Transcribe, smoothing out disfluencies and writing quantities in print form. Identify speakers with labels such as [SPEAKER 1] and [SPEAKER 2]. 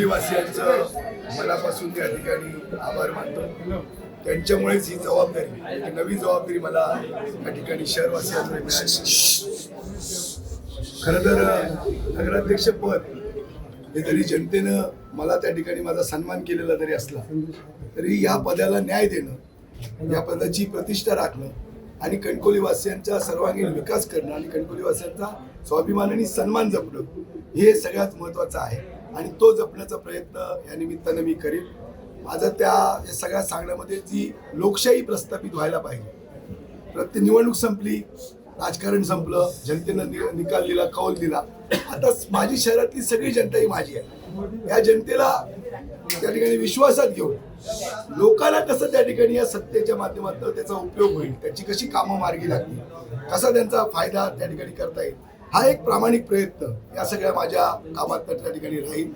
[SPEAKER 1] कणकवलीवासियांचं मनापासून त्या ठिकाणी आभार मानतो. त्यांच्यामुळेच ही जबाबदारी, ही नवी जबाबदारी मला या ठिकाणी शहरवासियांना मिळाली. खरं तर नगराध्यक्ष पद हे जरी जनतेनं मला त्या ठिकाणी माझा सन्मान केलेला जरी असला तरी या पदाला न्याय देणं, या पदाची प्रतिष्ठा राखणं आणि कणकवलीवासियांचा सर्वांगीण विकास करणं आणि कणकवलीवासियांचा स्वाभिमान आणि सन्मान जपणं हे सगळ्यात महत्त्वाचं आहे आणि तो जपण्याचा प्रयत्न या निमित्तानं मी करीन. माझं त्या सगळ्या सांगण्यामध्ये जी लोकशाही प्रस्थापित व्हायला पाहिजे. प्रत्येक निवडणूक संपली, राजकारण संपलं, जनतेनं निकाल दिला, कौल दिला. आता माझी शहरातली सगळी जनता ही माझी आहे. या जनतेला त्या ठिकाणी विश्वासात घेऊन लोकांना कसं त्या ठिकाणी या सत्तेच्या माध्यमातून त्याचा उपयोग होईल, त्याची कशी कामं मार्गी लागतील, कसा त्यांचा फायदा त्या ठिकाणी करता येईल, हा एक प्रामाणिक प्रयत्न या सगळ्या माझ्या कामात त्या ठिकाणी राहील.